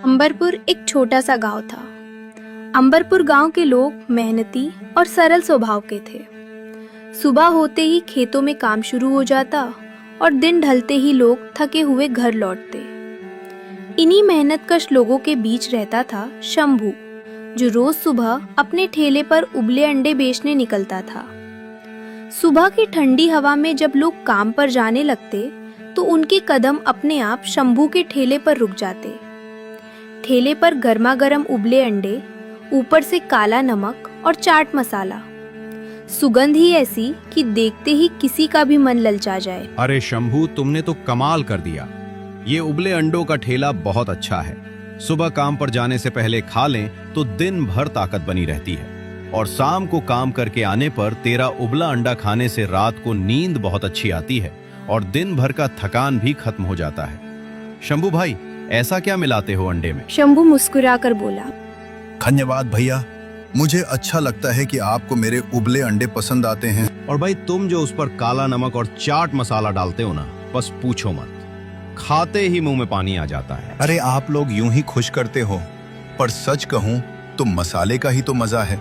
अंबरपुर एक छोटा सा गांव था। अंबरपुर गांव के लोग मेहनती और सरल स्वभाव के थे। सुबह होते ही खेतों में काम शुरू हो जाता और दिन ढलते ही लोग थके हुए घर लौटते। इन्हीं मेहनतकश लोगों के बीच रहता था शंभू, जो रोज सुबह अपने ठेले पर उबले अंडे बेचने निकलता था। सुबह की ठंडी हवा में जब लोग काम पर जाने लगते तो उनके कदम अपने आप शंभू के ठेले पर रुक जाते। ठेले पर गर्मा गर्म उबले अंडे, ऊपर से काला नमक और चाट मसाला, सुगंध ही ऐसी कि देखते ही किसी का भी मन ललचा जाए। अरे शंभू, तुमने तो कमाल कर दिया। ये उबले अंडों का ठेला बहुत अच्छा है। सुबह काम पर जाने से पहले खा लें तो दिन भर ताकत बनी रहती है, और शाम को काम करके आने पर तेरा उबला अंडा खाने से रात को नींद बहुत अच्छी आती है और दिन भर का थकान भी खत्म हो जाता है। शंभू भाई, ऐसा क्या मिलाते हो अंडे में? शंभू मुस्कुराकर बोला, धन्यवाद भैया, मुझे अच्छा लगता है कि आपको मेरे उबले अंडे पसंद आते हैं। और भाई, तुम जो उस पर काला नमक और चाट मसाला डालते हो ना, बस पूछो मत, खाते ही मुंह में पानी आ जाता है। अरे आप लोग यूं ही खुश करते हो, पर सच कहूं तो मसाले का ही तो मजा है।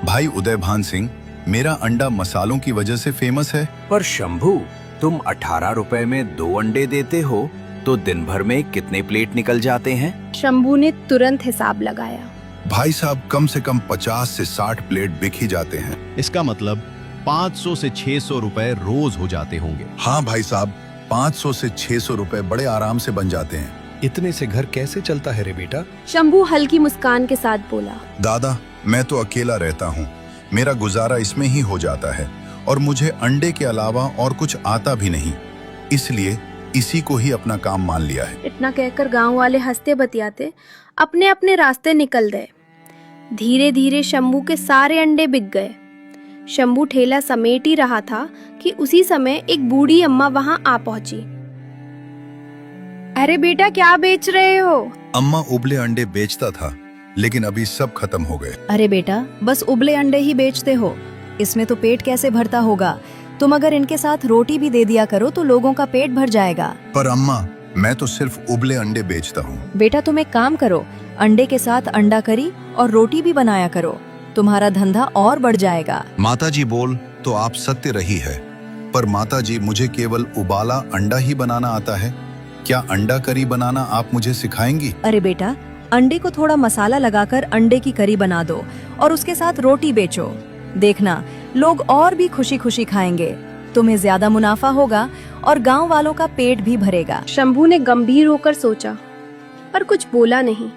भाई उदय भान सिंह, मेरा अंडा मसालों की वजह से फेमस है। पर शंभू, तुम 18 रुपए में 2 अंडे देते हो तो दिन भर में कितने प्लेट निकल जाते हैं? शंभू ने तुरंत हिसाब लगाया। भाई साहब, कम से कम 50 से 60 प्लेट बिक ही जाते हैं। इसका मतलब 500 से 600 रुपए रोज हो जाते होंगे। हाँ भाई साहब, 500 से 600 रुपए बड़े आराम से बन जाते हैं। इतने से घर कैसे चलता है रे बेटा? शंभू हल्की मुस्कान के साथ बोला, दादा, मैं तो अकेला रहता हूँ, मेरा गुजारा इसमें ही हो जाता है, और मुझे अंडे के अलावा और कुछ आता भी नहीं, इसलिए इसी को ही अपना काम मान लिया है। इतना कहकर गांव वाले हंसते बतियाते अपने अपने रास्ते निकल गए। धीरे धीरे शंभू के सारे अंडे बिक गए। शंभू ठेला समेट ही रहा था कि उसी समय एक बूढ़ी अम्मा वहां आ पहुंची। अरे बेटा, क्या बेच रहे हो? अम्मा उबले अंडे बेचता था, लेकिन अभी सब खत्म हो गए। अरे बेटा, बस उबले अंडे ही बेचते हो, इसमें तो पेट कैसे भरता होगा? तुम अगर इनके साथ रोटी भी दे दिया करो तो लोगों का पेट भर जाएगा। पर अम्मा, मैं तो सिर्फ उबले अंडे बेचता हूँ। बेटा, तुम एक काम करो, अंडे के साथ अंडा करी और रोटी भी बनाया करो, तुम्हारा धंधा और बढ़ जाएगा। माताजी बोल तो आप सत्य रही है, पर माताजी, मुझे केवल उबाला अंडा ही बनाना आता है। क्या अंडा करी बनाना आप मुझे सिखाएंगी? अरे बेटा, अंडे को थोड़ा मसाला लगाकर अंडे की करी बना दो और उसके साथ रोटी बेचो, देखना लोग और भी खुशी खुशी खाएंगे, तुम्हें ज्यादा मुनाफा होगा और गांव वालों का पेट भी भरेगा। शंभू ने गंभीर होकर सोचा, पर कुछ बोला नहीं।